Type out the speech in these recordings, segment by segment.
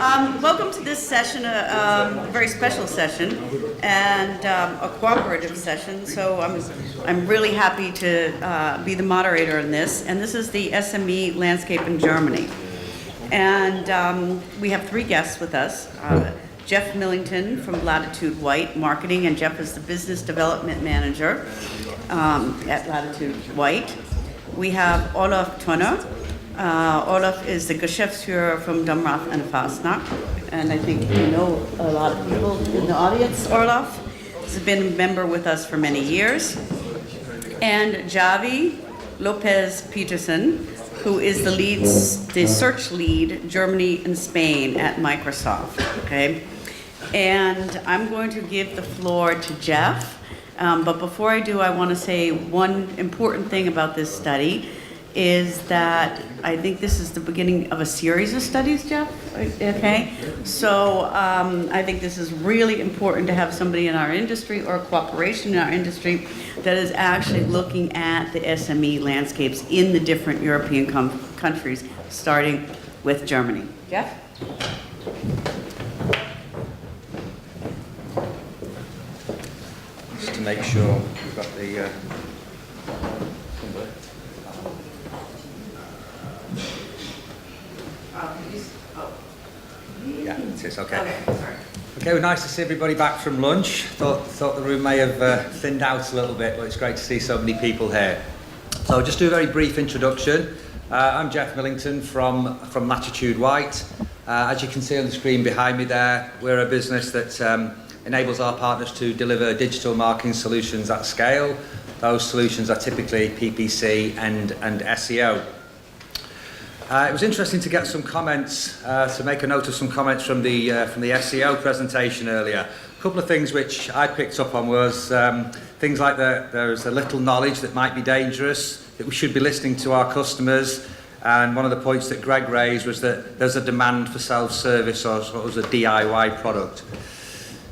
Welcome to this session, a very special session, and a cooperative session. So I'm really happy to be the moderator in this. And this is the SME Landscape in Germany. And we have three guests with us. Jeff Millington from Latitude White Marketing, and Jeff is the Business Development Manager at Latitude White. We have Olaf Tonner. Olaf is the Geschäftsführer from Domrath and Fastnacht, and I think you know a lot of people in the audience. Olaf has been a member with us for many years. And Javi Lopez Peterson, who is the search lead Germany and Spain at Microsoft. Okay, and I'm going to give the floor to Jeff. But before I do, I want to say one important thing about this study is that I think this is the beginning of a series of studies, Jeff, okay? So I think this is really important to have somebody in our industry or cooperation in our industry that is actually looking at the SME landscapes in the different European countries, starting with Germany. Jeff? Just to make sure we've got the yeah, it is, okay. Okay, sorry. Okay, well, nice to see everybody back from lunch. Thought the room may have thinned out a little bit, but it's great to see so many people here. So I'll just do a very brief introduction. I'm Jeff Millington from Latitude White. As you can see on the screen behind me there, we're a business that enables our partners to deliver digital marketing solutions at scale. Those solutions are typically PPC and SEO. It was interesting to get some comments, to make a note of some comments from the SEO presentation earlier. A couple of things which I picked up on was things like there's a little knowledge that might be dangerous, that we should be listening to our customers, and one of the points that Greg raised was that there's a demand for self-service or sort of a DIY product.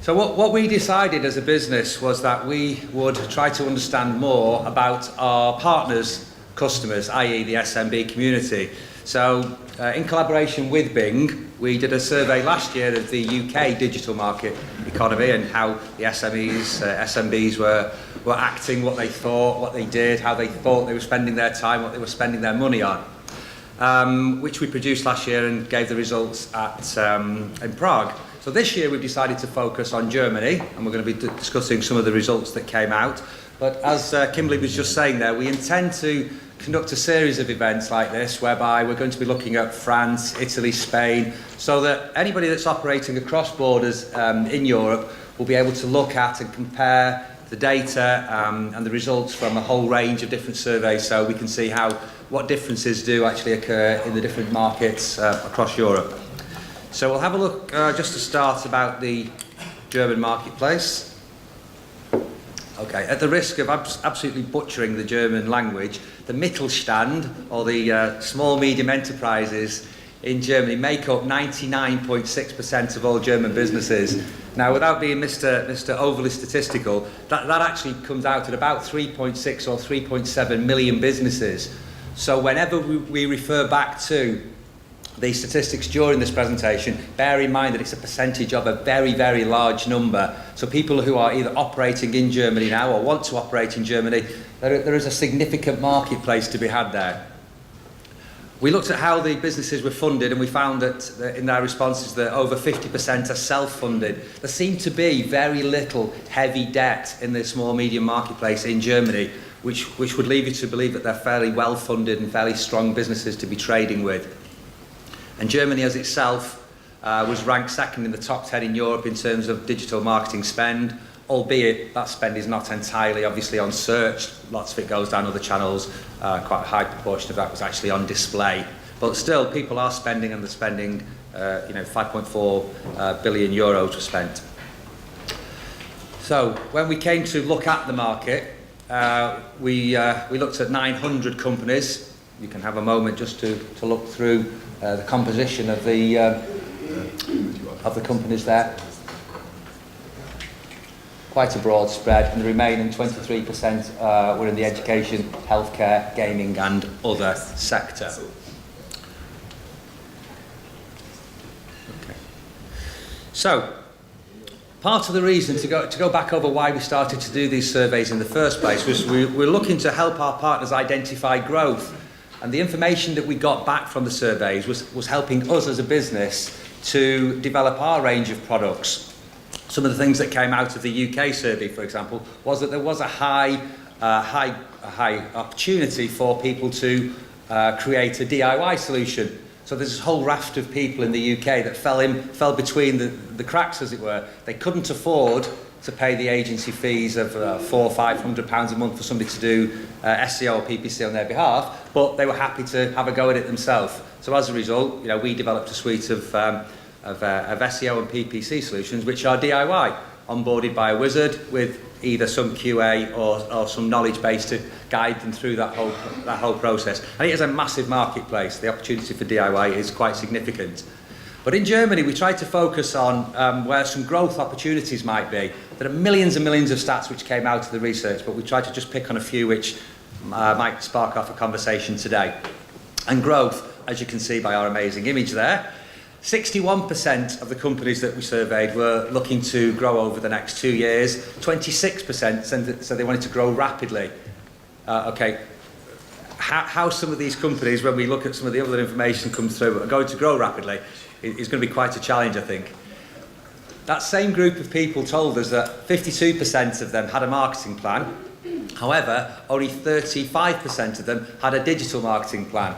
So what we decided as a business was that we would try to understand more about our partners' customers, i.e. the SMB community. So in collaboration with Bing, we did a survey last year of the UK digital market economy and how the SMBs were acting, what they thought, what they did, how they thought they were spending their time, what they were spending their money on, which we produced last year and gave the results in Prague. So this year we've decided to focus on Germany, and we're going to be discussing some of the results that came out. But as Kimberly was just saying there, we intend to conduct a series of events like this whereby we're going to be looking at France, Italy, Spain, so that anybody that's operating across borders in Europe will be able to look at and compare the data and the results from a whole range of different surveys, so we can see what differences do actually occur in the different markets across Europe. So we'll have a look just to start about the German marketplace. Okay, at the risk of absolutely butchering the German language, the Mittelstand, or the small medium enterprises in Germany, make up 99.6% of all German businesses. Now, without being Mr. overly statistical, that actually comes out at about 3.6 or 3.7 million businesses. So whenever we refer back to the statistics during this presentation, bear in mind that it's a percentage of a very, very large number. So people who are either operating in Germany now or want to operate in Germany, there is a significant marketplace to be had there. We looked at how the businesses were funded, and we found that in their responses that over 50% are self-funded. There seemed to be very little heavy debt in the small medium marketplace in Germany, which would lead you to believe that they're fairly well-funded and fairly strong businesses to be trading with. And Germany as itself was ranked second in the top 10 in Europe in terms of digital marketing spend, albeit that spend is not entirely obviously on search. Lots of it goes down other channels. Quite a high proportion of that was actually on display. But still, people are spending, and they're spending 5.4 billion euros were spent. So when we came to look at the market, we looked at 900 companies. You can have a moment just to look through the composition of the companies there. Quite a broad spread, and the remaining 23% were in the education, healthcare, gaming and other sector. Okay. So, part of the reason to go back over why we started to do these surveys in the first place was we're looking to help our partners identify growth. And the information that we got back from the surveys was helping us as a business to develop our range of products. Some of the things that came out of the UK survey, for example, was that there was a high opportunity for people to create a DIY solution. So there's this whole raft of people in the UK that fell between the cracks, as it were. They couldn't afford to pay the agency fees of £400 or £500 a month for somebody to do SEO or PPC on their behalf, but they were happy to have a go at it themselves. So as a result, we developed a suite of SEO and PPC solutions, which are DIY, onboarded by a wizard with either some QA or some knowledge base to guide them through that whole process. And it is a massive marketplace. The opportunity for DIY is quite significant. But in Germany, we tried to focus on where some growth opportunities might be. There are millions and millions of stats which came out of the research, but we tried to just pick on a few which might spark off a conversation today. And growth, as you can see by our amazing image there, 61% of the companies that we surveyed were looking to grow over the next 2 years. 26% said they wanted to grow rapidly. Okay, how some of these companies, when we look at some of the other information comes through, are going to grow rapidly is going to be quite a challenge, I think. That same group of people told us that 52% of them had a marketing plan. However, only 35% of them had a digital marketing plan.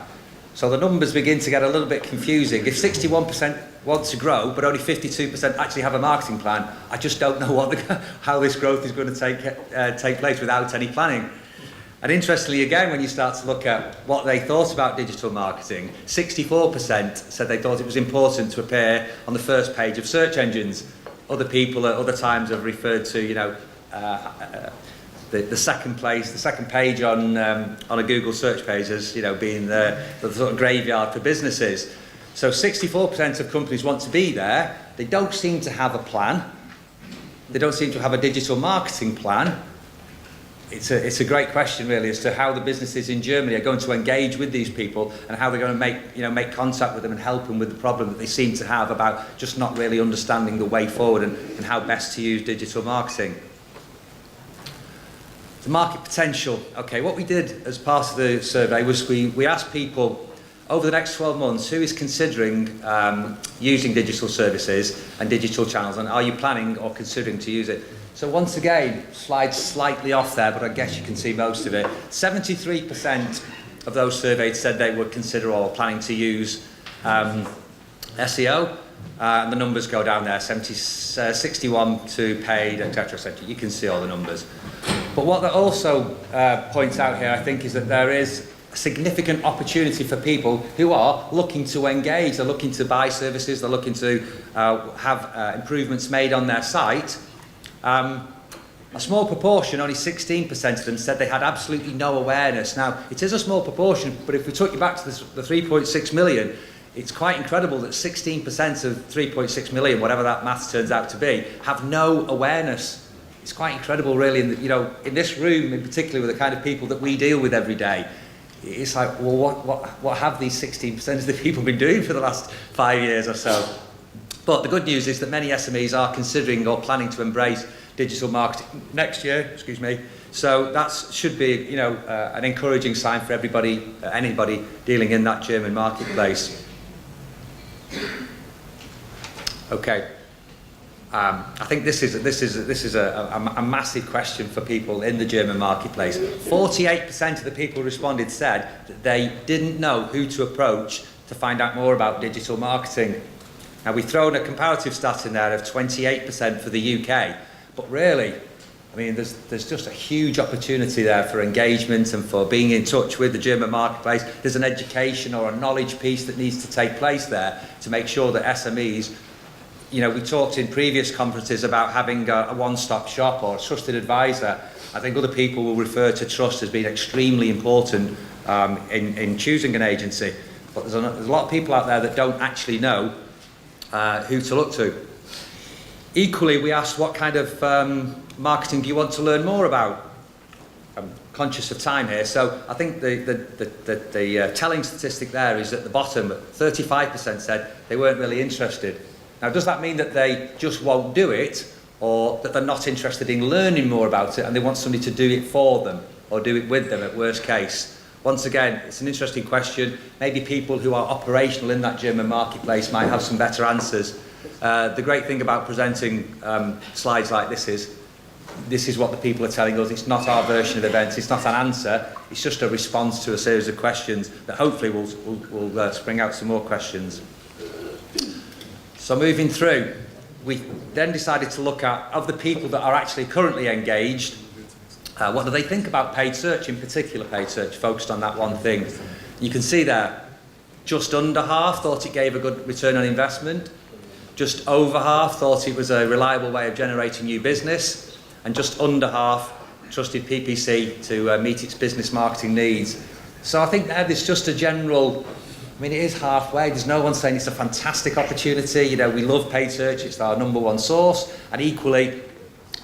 So the numbers begin to get a little bit confusing. If 61% want to grow, but only 52% actually have a marketing plan, I just don't know how this growth is going to take place without any planning. And interestingly, again, when you start to look at what they thought about digital marketing, 64% said they thought it was important to appear on the first page of search engines. Other people at other times have referred to, the second page on a Google search page as being the sort of graveyard for businesses. So 64% of companies want to be there. They don't seem to have a plan. They don't seem to have a digital marketing plan. It's a great question, really, as to how the businesses in Germany are going to engage with these people and how they're going to make contact with them and help them with the problem that they seem to have about just not really understanding the way forward and how best to use digital marketing. The market potential. Okay, what we did as part of the survey was we asked people over the next 12 months who is considering using digital services and digital channels, and are you planning or considering to use it? So once again, slide slightly off there, but I guess you can see most of it. 73% of those surveyed said they would consider or planning to use SEO, and the numbers go down there, 61 to paid, etc., etc. You can see all the numbers. But what that also points out here, I think, is that there is a significant opportunity for people who are looking to engage. They're looking to buy services. They're looking to have improvements made on their site. A small proportion, only 16% of them, said they had absolutely no awareness. Now, it is a small proportion, but if we took you back to the 3.6 million, it's quite incredible that 16% of 3.6 million, whatever that maths turns out to be, have no awareness. It's quite incredible, really, in this room in particular, with the kind of people that we deal with every day. It's like, well, what have these 16% of the people been doing for the last 5 years or so? But the good news is that many SMEs are considering or planning to embrace digital marketing next year. So that should be, an encouraging sign for everybody, anybody dealing in that German marketplace. Okay. I think this is a massive question for people in the German marketplace. 48% of the people who responded said that they didn't know who to approach to find out more about digital marketing. Now, we've thrown a comparative stat in there of 28% for the UK, but really, I mean, there's just a huge opportunity there for engagement and for being in touch with the German marketplace. There's an education or a knowledge piece that needs to take place there to make sure that SMEs, we talked in previous conferences about having a one-stop shop or a trusted advisor. I think other people will refer to trust as being extremely important in choosing an agency, but there's a lot of people out there that don't actually know who to look to. Equally, we asked what kind of marketing do you want to learn more about? I'm conscious of time here, so I think the telling statistic there is at the bottom. 35% said they weren't really interested. Now, does that mean that they just won't do it, or that they're not interested in learning more about it and they want somebody to do it for them or do it with them at worst case? Once again, it's an interesting question. Maybe people who are operational in that German marketplace might have some better answers. The great thing about presenting slides like this is what the people are telling us. It's not our version of events. It's not an answer. It's just a response to a series of questions that hopefully will spring out some more questions. So moving through, we then decided to look at, of the people that are actually currently engaged, what do they think about paid search, in particular paid search, focused on that one thing. You can see there, just under half thought it gave a good return on investment, just over half thought it was a reliable way of generating new business, and just under half trusted PPC to meet its business marketing needs. So I think there's just a general, I mean, it is halfway. There's no one saying it's a fantastic opportunity. You know, we love paid search. It's our number one source. And equally,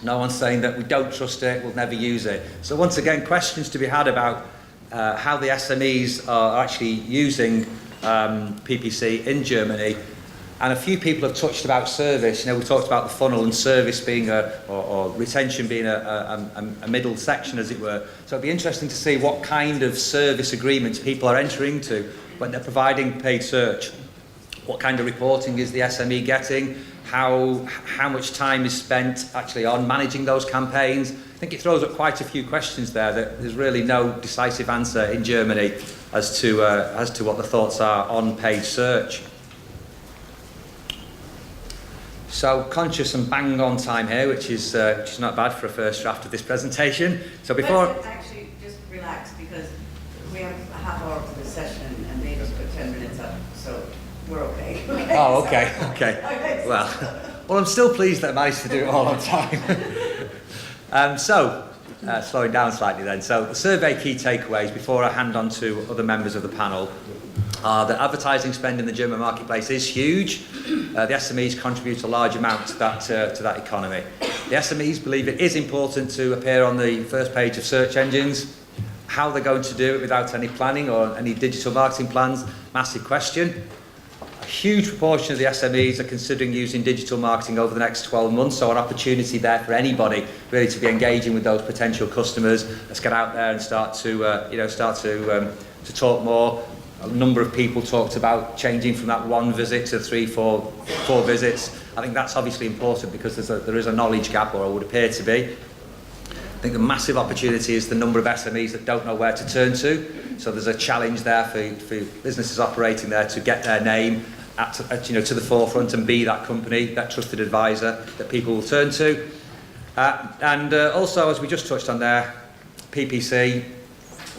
no one's saying that we don't trust it, we'll never use it. So once again, questions to be had about how the SMEs are actually using PPC in Germany. And a few people have touched about service. You know, we talked about the funnel and service being or retention being a middle section, as it were. So it'd be interesting to see what kind of service agreements people are entering into when they're providing paid search. What kind of reporting is the SME getting? How much time is spent actually on managing those campaigns? I think it throws up quite a few questions there that there's really no decisive answer in Germany as to what the thoughts are on paid search. So conscious and bang on time here, which is not bad for a first draft of this presentation. So before... But actually, just relax, because we have a half hour for this session and they just put 10 minutes up, so we're okay. Oh, okay. Well, I'm still pleased that I managed to do it all on time. Slowing down slightly then. So the survey key takeaways before I hand on to other members of the panel are that advertising spend in the German marketplace is huge. The SMEs contribute a large amount to that economy. The SMEs believe it is important to appear on the first page of search engines. How they're going to do it without any planning or any digital marketing plans, massive question. A huge proportion of the SMEs are considering using digital marketing over the next 12 months, so an opportunity there for anybody really to be engaging with those potential customers. Let's get out there and start to talk more. A number of people talked about changing from that one visit to 3, 4 visits. I think that's obviously important because there is a knowledge gap, or it would appear to be. I think the massive opportunity is the number of SMEs that don't know where to turn to. So there's a challenge there for businesses operating there to get their name to the forefront and be that company, that trusted advisor that people will turn to. Also, as we just touched on there, PPC,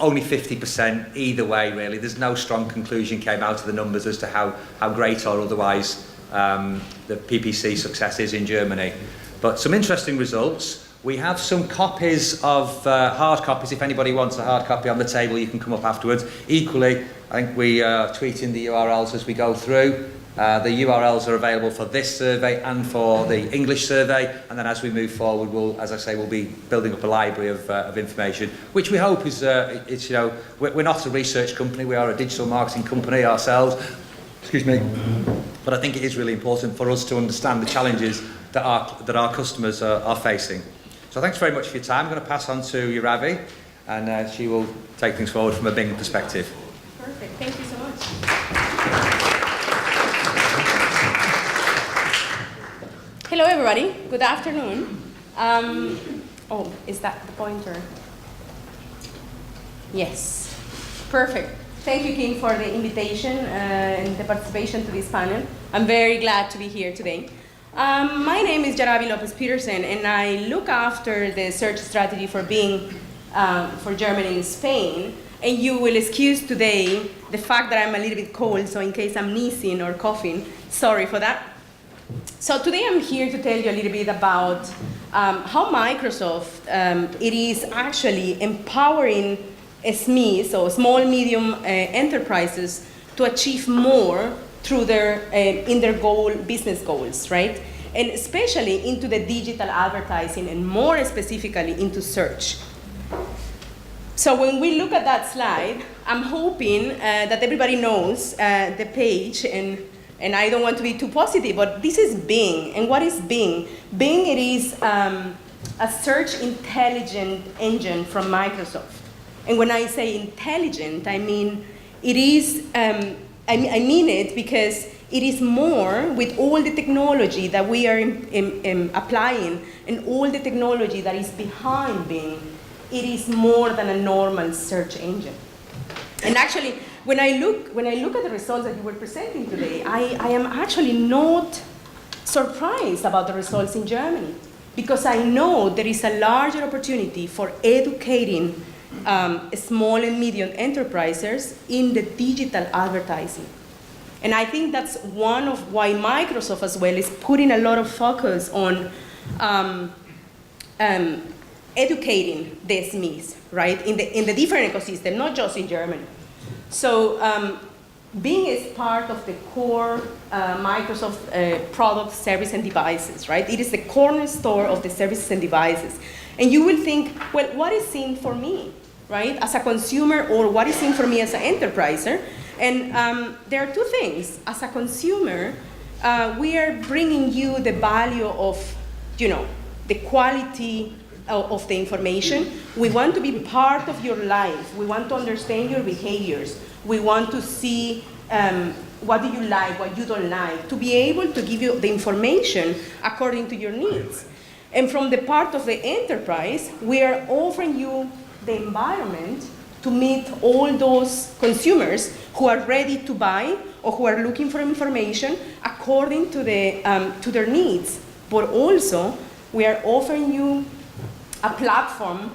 only 50% either way, really. There's no strong conclusion came out of the numbers as to how great or otherwise the PPC success is in Germany. But some interesting results. We have some copies of hard copies. If anybody wants a hard copy on the table, you can come up afterwards. Equally, I think we are tweeting the URLs as we go through. The URLs are available for this survey and for the English survey, and then as we move forward, we'll be building up a library of information, which we hope is, we're not a research company, we are a digital marketing company ourselves. Excuse me. But I think it is really important for us to understand the challenges that our customers are facing. So thanks very much for your time. I'm going to pass on to Yuravi, and she will take things forward from a Bing perspective. Perfect. Thank you so much. Hello, everybody. Good afternoon. Is that the pointer? Yes. Perfect. Thank you, King, for the invitation and the participation to this panel. I'm very glad to be here today. My name is Jarabi Lopez-Peterson, and I look after the search strategy for Bing for Germany and Spain. And you will excuse today the fact that I'm a little bit cold, so in case I'm sneezing or coughing, sorry for that. So today I'm here to tell you a little bit about how Microsoft it is actually empowering SMEs, so small, medium enterprises, to achieve more through in their business goals, right? And especially into the digital advertising, and more specifically into search. So when we look at that slide, I'm hoping that everybody knows the page and and I don't want to be too positive, but this is Bing. And what is Bing? Bing, it is a search intelligent engine from Microsoft. And when I say intelligent, I mean it is, I mean it because it is more with all the technology that we are applying and all the technology that is behind Bing, it is more than a normal search engine. And actually, when I look at the results that you were presenting today, I am actually not surprised about the results in Germany, because I know there is a larger opportunity for educating small and medium enterprises in the digital advertising. And I think that's one of why Microsoft as well is putting a lot of focus on educating the SMEs, right, in the different ecosystem, not just in Germany. So Bing is part of the core Microsoft product, service, and devices, right? It is the cornerstone of the services and devices. And you will think, well, what is in for me, right, as a consumer, or what is in for me as an enterpriser? And there are two things. As a consumer, we are bringing you the value of, the quality of the information. We want to be part of your life. We want to understand your behaviors. We want to see what do you like, what you don't like, to be able to give you the information according to your needs. And from the part of the enterprise, we are offering you the environment to meet all those consumers who are ready to buy or who are looking for information according to their needs. But also, we are offering you a platform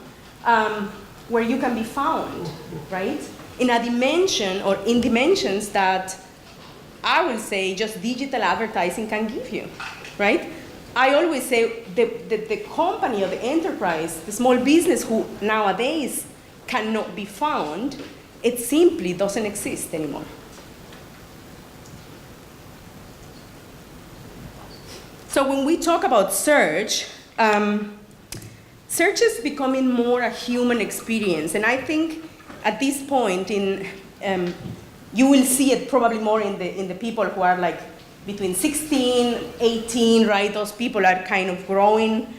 where you can be found, right? In a dimension or in dimensions that I will say just digital advertising can give you, right? I always say the company or the enterprise, the small business who nowadays cannot be found, it simply doesn't exist anymore. So when we talk about search, search is becoming more a human experience. And I think at this point, you will see it probably more in the people who are like between 16, 18, right? Those people are kind of growing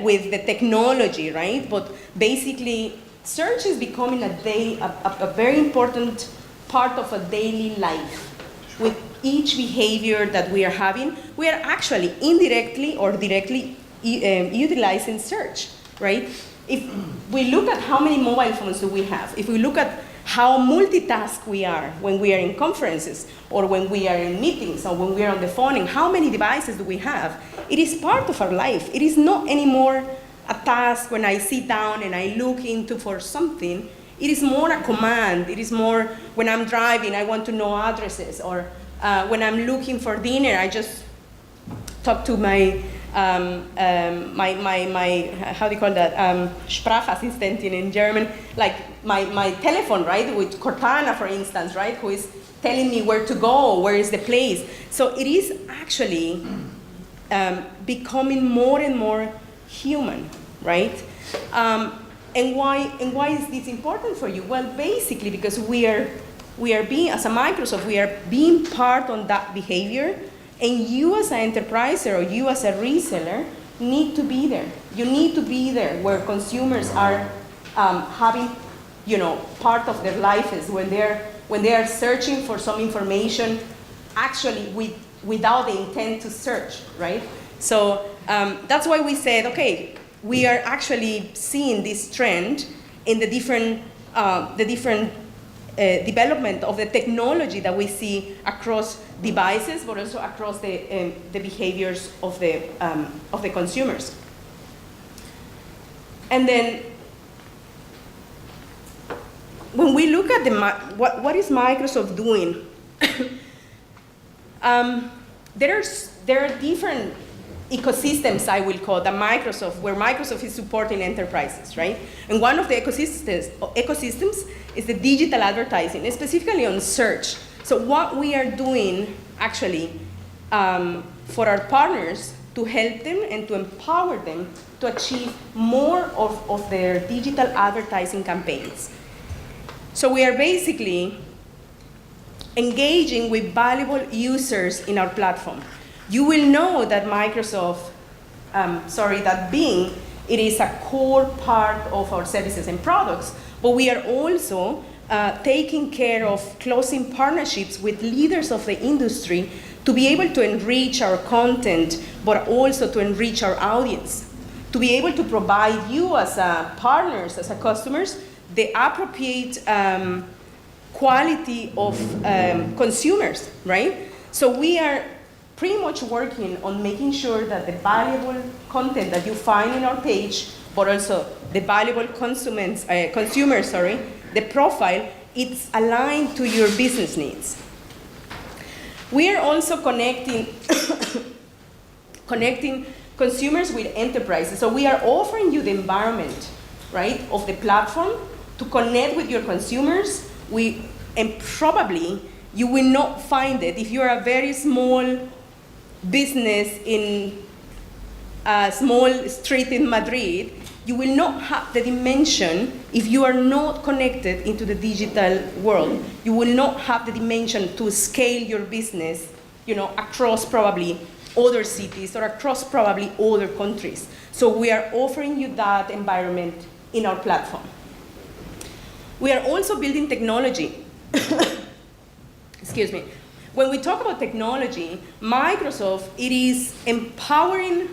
with the technology, right? But basically, search is becoming a very important part of a daily life. With each behavior that we are having, we are actually indirectly or directly utilizing search, right? If we look at how many mobile phones do we have, if we look at how multitask we are when we are in conferences or when we are in meetings or when we are on the phone, and how many devices do we have, it is part of our life. It is not anymore a task when I sit down and I look into for something. It is more a command. It is more when I'm driving, I want to know addresses, or when I'm looking for dinner, I just talk to my how do you call that, Sprachassistentin in German, like my telephone, right, with Cortana, for instance, right, who is telling me where to go, where is the place. So it is actually becoming more and more human, right? And why is this important for you? Well, basically because we are being, as a Microsoft, we are being part on that behavior, and you as an enterpriser or you as a reseller need to be there. You need to be there where consumers are having, part of their lives when they are searching for some information, actually without the intent to search, right? So that's why we said, okay, we are actually seeing this trend in the different development of the technology that we see across devices, but also across the behaviors of the consumers. And then, when we look at what is Microsoft doing, there are different ecosystems, I will call, where Microsoft is supporting enterprises, right? And one of the ecosystems is the digital advertising, specifically on search. So what we are doing, actually, for our partners to help them and to empower them to achieve more of their digital advertising campaigns. So we are basically engaging with valuable users in our platform. You will know that that Bing, it is a core part of our services and products, but we are also taking care of closing partnerships with leaders of the industry to be able to enrich our content, but also to enrich our audience, to be able to provide you as partners, as customers, the appropriate quality of consumers, right? So we are pretty much working on making sure that the valuable content that you find in our page, but also the valuable consumers, the profile, it's aligned to your business needs. We are also connecting consumers with enterprises. So we are offering you the environment, right, of the platform to connect with your consumers. And probably you will not find it if you're a very small business in a small street in Madrid. You will not have the dimension if you are not connected into the digital world. You will not have the dimension to scale your business, across probably other cities or across probably other countries. So we are offering you that environment in our platform. We are also building technology. Excuse me. When we talk about technology, Microsoft, it is empowering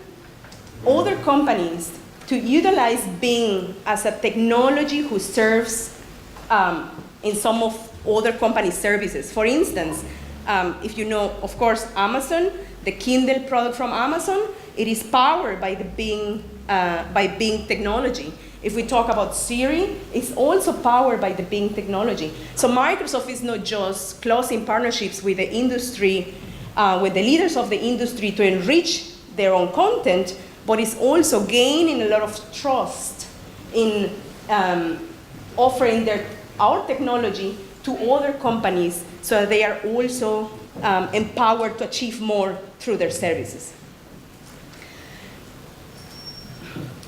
other companies to utilize Bing as a technology who serves in some of other companies' services. For instance, if you know, of course, Amazon, the Kindle product from Amazon, it is powered by the Bing technology. If we talk about Siri, it's also powered by the Bing technology. So Microsoft is not just closing partnerships with the industry, with the leaders of the industry to enrich their own content, but it's also gaining a lot of trust in offering our technology to other companies so that they are also empowered to achieve more through their services.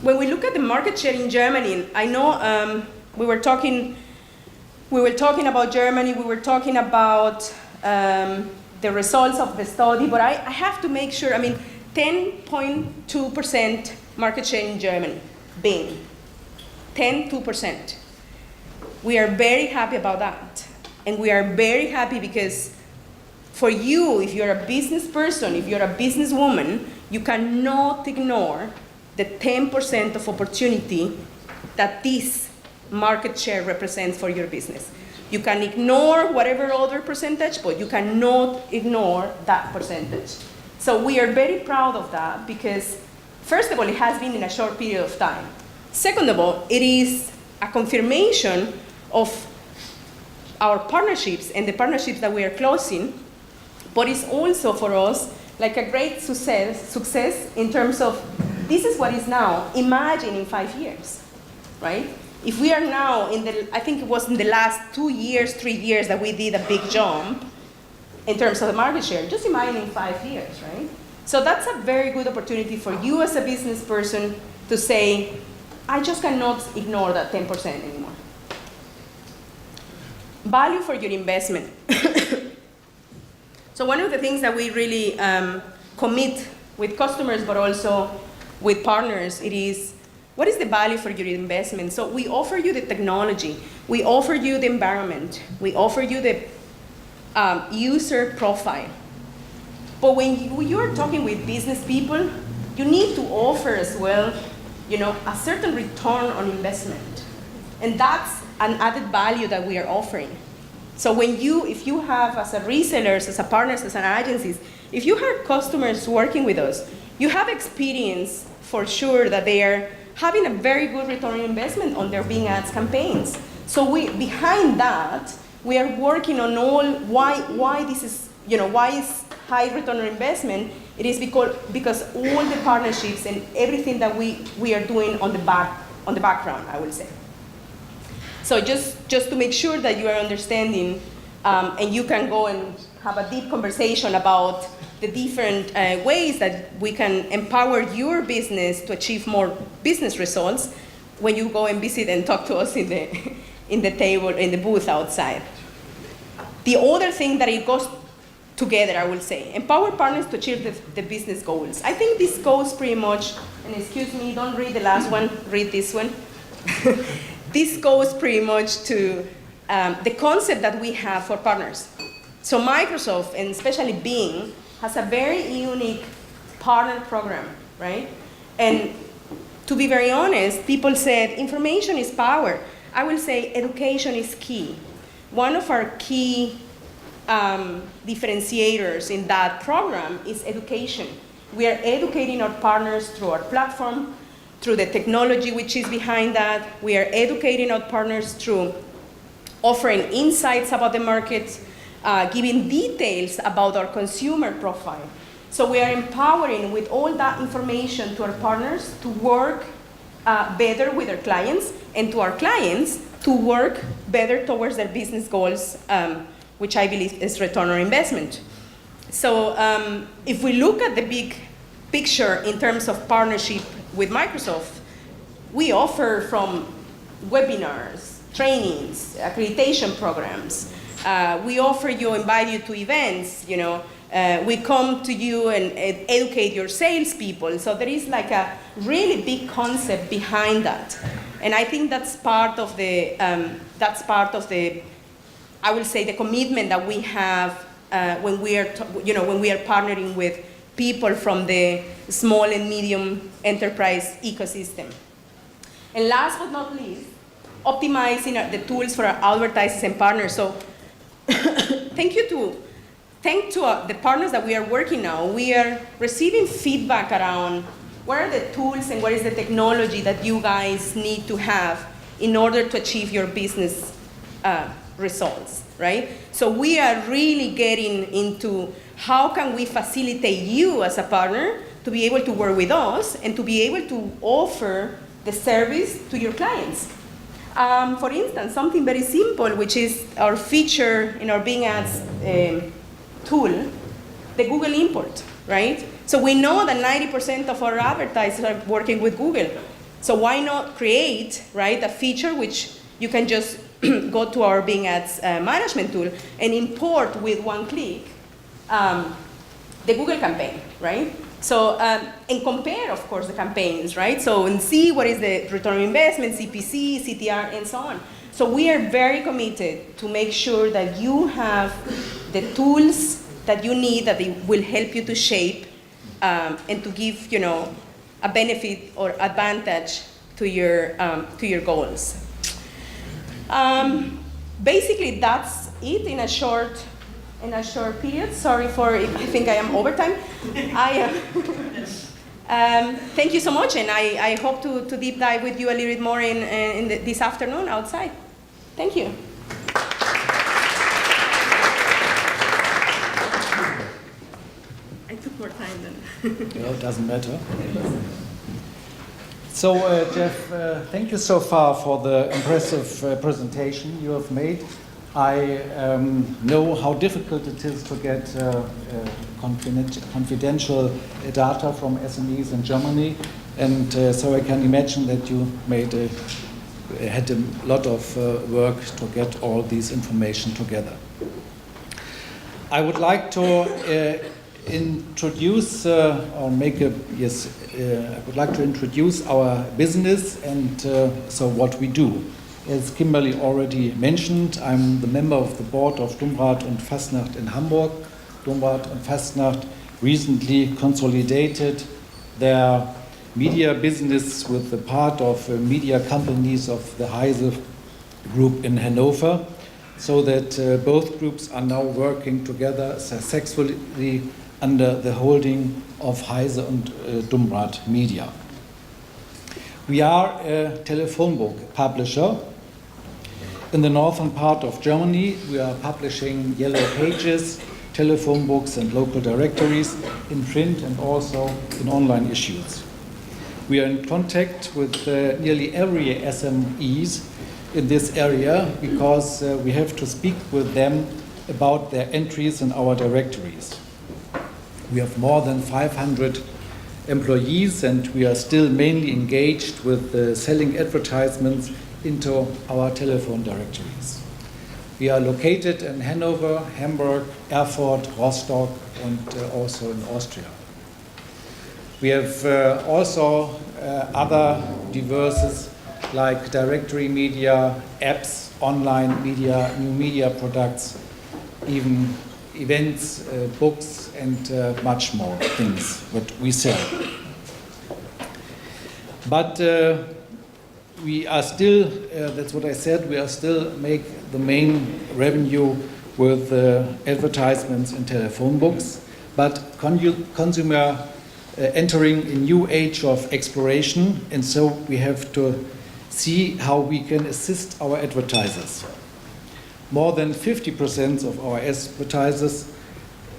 When we look at the market share in Germany, I know we were talking about Germany, we were talking about the results of the study, but I have to make sure, 10.2% market share in Germany, Bing, 10.2%. We are very happy about that. And we are very happy because for you, if you're a business person, if you're a businesswoman, you cannot ignore the 10% of opportunity that this market share represents for your business. You can ignore whatever other percentage, but you cannot ignore that percentage. So we are very proud of that because, first of all, it has been in a short period of time. Second of all, it is a confirmation of our partnerships and the partnerships that we are closing, but it's also for us like a great success in terms of this is what is now. Imagine in 5 years, right? If we are now I think it was in the last 2 years, 3 years that we did a big jump in terms of the market share. Just imagine in 5 years, right? So that's a very good opportunity for you as a business person to say, I just cannot ignore that 10% anymore. Value for your investment. So one of the things that we really commit with customers, but also with partners, it is, what is the value for your investment? So we offer you the technology, we offer you the environment, we offer you the user profile. But when you are talking with business people, you need to offer as well, a certain return on investment. And that's an added value that we are offering. So if you have, as a resellers, as a partners, as an agencies, if you have customers working with us, you have experience for sure that they are having a very good return on investment on their Bing Ads campaigns. So behind that, we are working on all why this is, why is high return on investment. It is because all the partnerships and everything that we are doing on the background, I would say. So just to make sure that you are understanding, and you can go and have a deep conversation about the different ways that we can empower your business to achieve more business results when you go and visit and talk to us in the booth outside. The other thing that it goes together, I will say, empower partners to achieve the business goals. I think this goes pretty much, and excuse me, don't read the last one, read this one. This goes pretty much to the concept that we have for partners. So Microsoft, and especially Bing, has a very unique partner program, right? And to be very honest, people said information is power. I will say education is key. One of our key differentiators in that program is education. We are educating our partners through our platform, through the technology which is behind that. We are educating our partners through offering insights about the market, giving details about our consumer profile. So we are empowering with all that information to our partners to work better with our clients, and to our clients to work better towards their business goals, which I believe is return on investment. So if we look at the big picture in terms of partnership with Microsoft, we offer from webinars, trainings, accreditation programs. We offer you, invite you to events, you know. We come to you and educate your salespeople. So there is like a really big concept behind that. And I think that's part of the, I will say, the commitment that we have when we are, when we are partnering with people from the small and medium enterprise ecosystem. And last but not least, optimizing the tools for our advertisers and partners. So thank to the partners that we are working now, we are receiving feedback around what are the tools and what is the technology that you guys need to have in order to achieve your business results, right? So we are really getting into how can we facilitate you as a partner to be able to work with us and to be able to offer the service to your clients. For instance, something very simple, which is our feature in our Bing Ads tool, the Google import, right? So we know that 90% of our advertisers are working with Google. So why not create, right, a feature which you can just go to our Bing Ads management tool and import with one click the Google campaign, right? So, and compare, of course, the campaigns, right? So, and see what is the return on investment, CPC, CTR, and so on. So we are very committed to make sure that you have the tools that you need, that they will help you to shape and to give, a benefit or advantage to your goals. Basically, that's it in a short period. Sorry for if I think I am overtime. Thank you so much, and I hope to deep dive with you a little bit more this afternoon outside. Thank you. I took more time than. Well, it doesn't matter. So, Jeff, thank you so far for the impressive presentation you have made. I know how difficult it is to get confidential data from SMEs in Germany, and so I can imagine that you had a lot of work to get all these information together. I would like to introduce I would like to introduce our business and so what we do. As Kimberly already mentioned, I'm the member of the board of Dumrat und Fastnacht in Hamburg. Dumrat und Fastnacht recently consolidated their media business with the part of media companies of the Heise group in Hanover, so that both groups are now working together successfully under the holding of Heise and Dumrat Media. We are a telephone book publisher. In the northern part of Germany, we are publishing yellow pages, telephone books and local directories in print and also in online issues. We are in contact with nearly every SMEs in this area because we have to speak with them about their entries in our directories. We have more than 500 employees, and we are still mainly engaged with selling advertisements into our telephone directories. We are located in Hanover, Hamburg, Erfurt, Rostock, and also in Austria. We have also other devices like directory media, apps, online media, new media products, even events, books, and much more things that we sell. But we are still, that's what I said, we are still make the main revenue with advertisements in telephone books, but consumer entering a new age of exploration, and so we have to see how we can assist our advertisers. More than 50% of our advertisers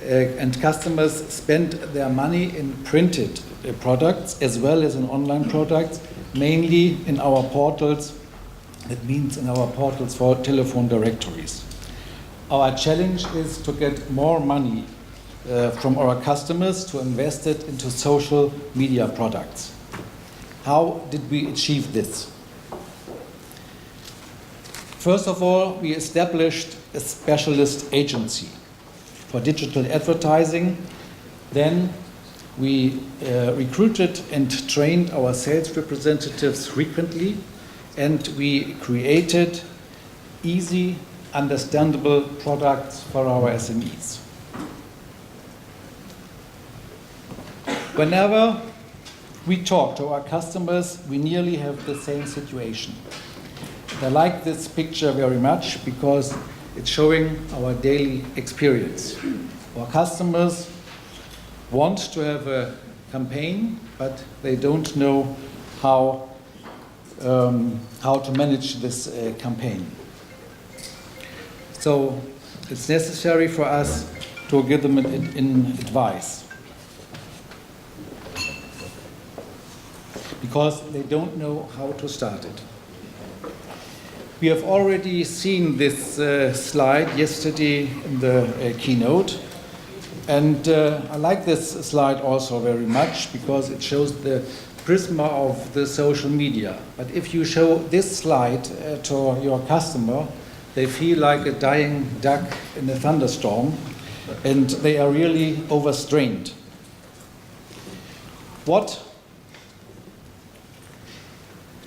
and customers spend their money in printed products as well as in online products, mainly in our portals. That means in our portals for telephone directories. Our challenge is to get more money from our customers to invest it into social media products. How did we achieve this? First of all, we established a specialist agency for digital advertising. Then we recruited and trained our sales representatives frequently, and we created easy, understandable products for our SMEs. Whenever we talk to our customers, we nearly have the same situation. I like this picture very much because it's showing our daily experience. Our customers want to have a campaign, but they don't know how to manage this campaign. So it's necessary for us to give them in advice, because they don't know how to start it. We have already seen this slide yesterday in the keynote, and I like this slide also very much because it shows the prisma of the social media. But if you show this slide to your customer, they feel like a dying duck in a thunderstorm, and they are really overstrained. What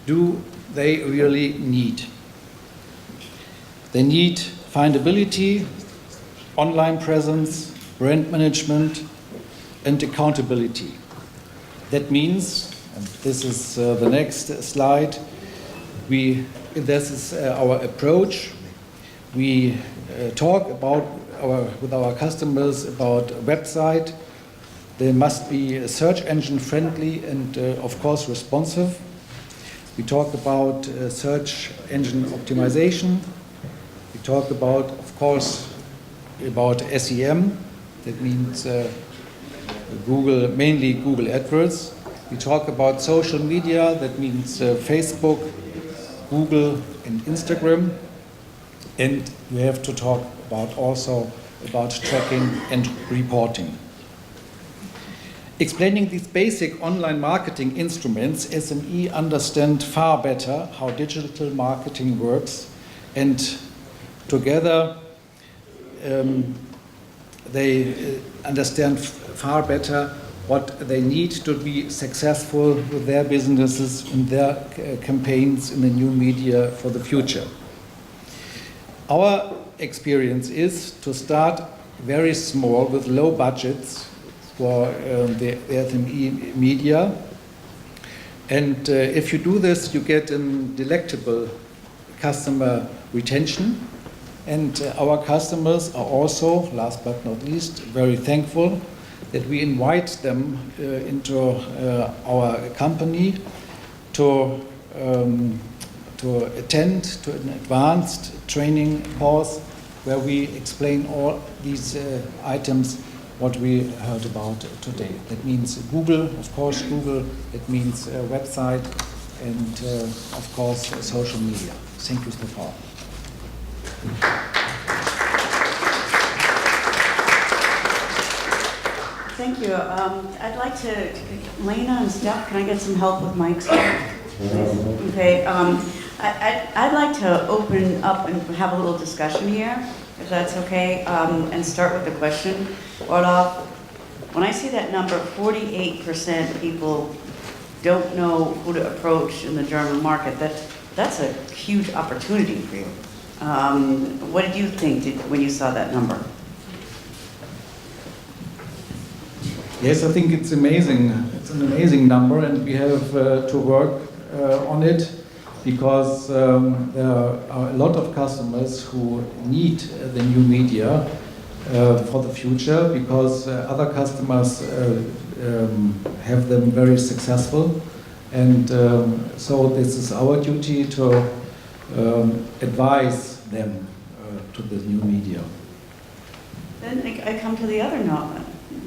do they really need? They need findability, online presence, brand management, and accountability. That means, and this is the next slide, this is our approach. We talk about with our customers about a website. They must be search engine friendly and of course responsive. We talk about search engine optimization. We talk about, of course, about SEM. That means Google, mainly Google AdWords. We talk about social media. That means Facebook, Google, and Instagram. And we have to talk about also about tracking and reporting. Explaining these basic online marketing instruments, SME understand far better how digital marketing works, and together they understand far better what they need to be successful with their businesses and their campaigns in the new media for the future. Our experience is to start very small with low budgets for the SME media. And if you do this, you get a delectable customer retention. And our customers are also, last but not least, very thankful that we invite them into our company to attend to an advanced training course where we explain all these items what we heard about today. That means Google, of course Google, it means website, and of course social media. Thank you so far. Thank you. I'd like to, Lena and Steph, can I get some help with mics? Okay. I'd like to open up and have a little discussion here, if that's okay, and start with the question. Olaf, when I see that number, 48% people don't know who to approach in the German market, that's a huge opportunity for you. What did you think when you saw that number? Yes, I think it's amazing. It's an amazing number, and we have to work on it because there are a lot of customers who need the new media for the future because other customers have them very successful, and so this is our duty to advise them to the new media. Then I come to the other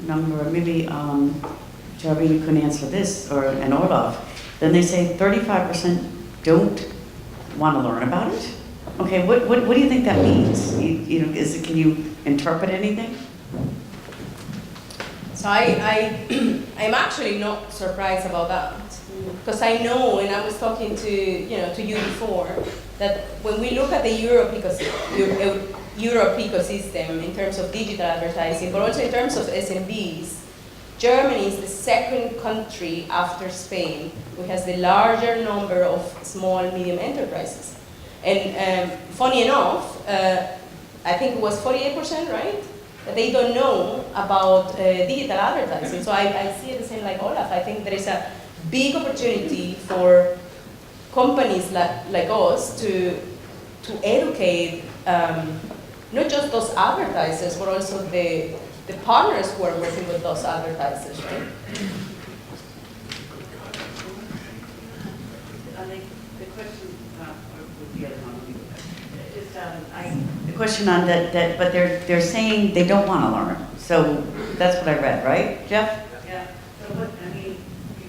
number, maybe Jeremy, you can answer this, and Olaf. Then they say 35% don't want to learn about it. Okay, what do you think that means? Can you interpret anything? So I'm actually not surprised about that, because I know, and I was talking to you before, that when we look at the Europe ecosystem in terms of digital advertising, but also in terms of SMBs, Germany is the second country after Spain who has the larger number of small and medium enterprises. And funny enough, I think it was 48%, right? That they don't know about digital advertising. So I see it the same like Olaf. I think there is a big opportunity for companies like us to educate not just those advertisers, but also the partners who are working with those advertisers, right? The question, the other one, the question on that, but they're saying they don't want to learn. So that's what I read, right, Jeff? Yeah. So what you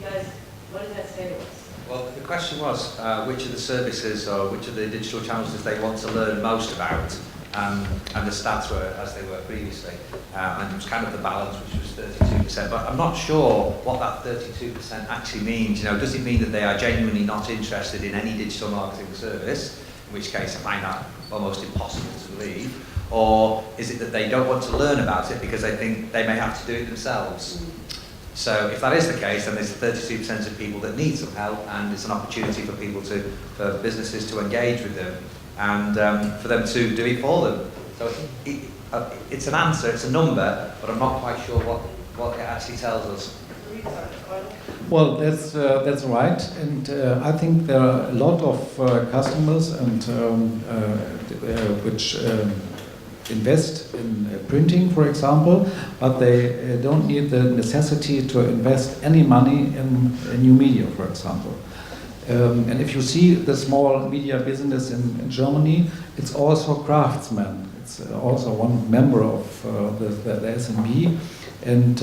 guys, what does that say to us? Well, the question was which of the services or which of the digital channels does they want to learn most about, and the stats were as they were previously, and it was kind of the balance, which was 32%. But I'm not sure what that 32% actually means. Does it mean that they are genuinely not interested in any digital marketing service, in which case I find that almost impossible to believe, or is it that they don't want to learn about it because they think they may have to do it themselves? So if that is the case, then there's 32% of people that need some help, and it's an opportunity for for businesses to engage with them, and for them to do it for them. So it's an answer, it's a number, but I'm not quite sure what it actually tells us. Well, that's right, and I think there are a lot of customers and which invest in printing, for example, but they don't need the necessity to invest any money in new media, for example. And if you see the small media business in Germany, it's also craftsmen. It's also one member of the SME, and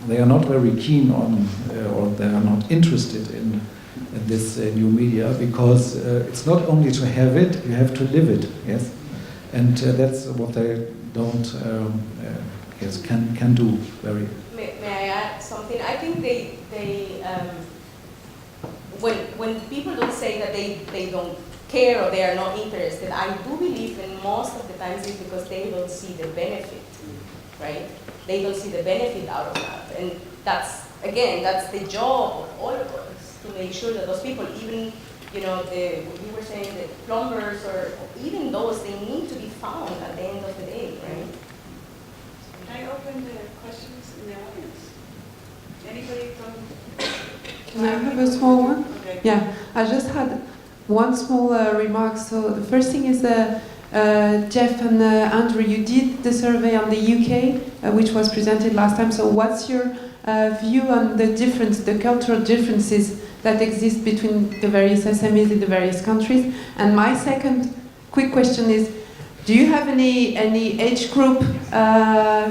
they are not very keen on, or they are not interested in this new media, because it's not only to have it, you have to live it, yes? And that's what they don't, can do very. May I add something? I think when people don't say that they don't care or they are not interested, I do believe that most of the times it's because they don't see the benefit, right? They don't see the benefit out of that. And that's the job of all of us, to make sure that those people, even, you were saying the plumbers or even those, they need to be found at the end of the day, right? Can I open the questions in the audience? Anybody from? Can I have a small one? Okay. Yeah, I just had one small remark. So the first thing is Jeff and Andrew, you did the survey on the UK, which was presented last time. So what's your view on the cultural differences that exist between the various SMEs in the various countries? And my second quick question is, do you have any age group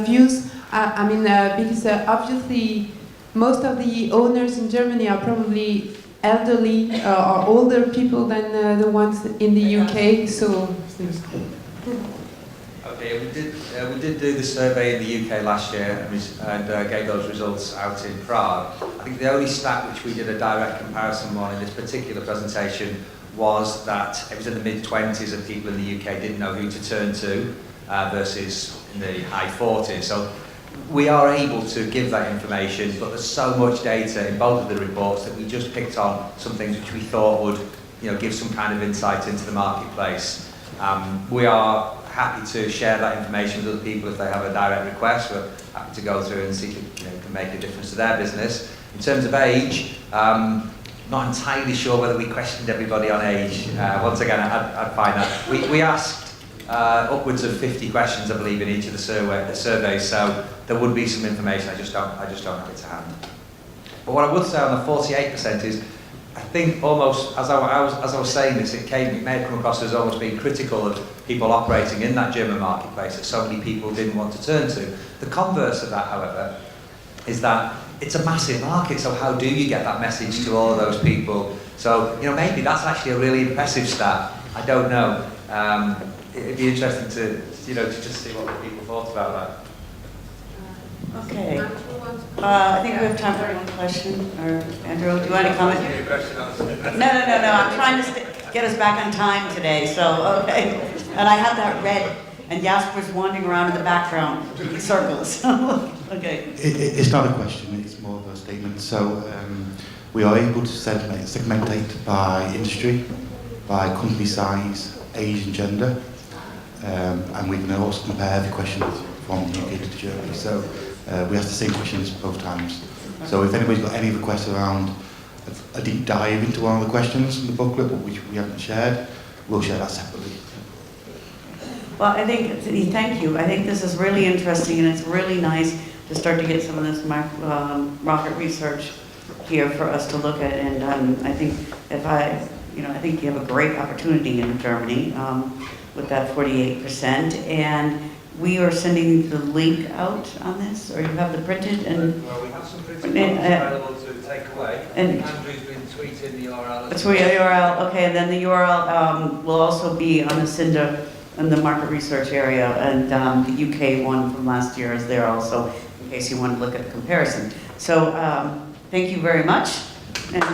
views? Because obviously most of the owners in Germany are probably elderly or older people than the ones in the UK. So. Okay, we did do the survey in the UK last year and gave those results out in Prague. I think the only stat which we did a direct comparison on in this particular presentation was that it was in the mid-20s and people in the UK didn't know who to turn to versus in the high 40s. So we are able to give that information, but there's so much data in both of the reports that we just picked on some things which we thought would, give some kind of insight into the marketplace. We are happy to share that information with other people if they have a direct request. We're happy to go through and see if it can make a difference to their business. In terms of age, not entirely sure whether we questioned everybody on age. Once again, I'd find that. We asked upwards of 50 questions, I believe, in each of the surveys, so there would be some information. I just don't have it to hand. But what I would say on the 48% is, I think almost as I was saying this, it may have come across as almost being critical of people operating in that German marketplace that so many people didn't want to turn to. The converse of that, however, is that it's a massive market, so how do you get that message to all of those people? So, maybe that's actually a really impressive stat. I don't know. It'd be interesting to just see what people thought about that. Okay. I think we have time for one question. Or Andrew, do you want to comment? No. I'm trying to get us back on time today, so okay. And I have that red, and Jasper's wandering around in the background in circles. Okay. It's not a question, it's more of a statement. So we are able to segmentate by industry, by company size, age and gender, and we can also compare the questions from the UK to Germany. So we ask the same questions both times. So if anybody's got any requests around a deep dive into one of the questions in the booklet, which we haven't shared, we'll share that separately. Well, thank you. I think this is really interesting, and it's really nice to start to get some of this market research here for us to look at. And I think I think you have a great opportunity in Germany with that 48%. And we are sending the link out on this, or you have the printed and. Well, we have some printed copies available to take away. And Andrew's been tweeting the URL. It's the URL. Okay, and then the URL will also be on the CINDA in the market research area, and the UK one from last year is there also, in case you want to look at the comparison. So thank you very much. And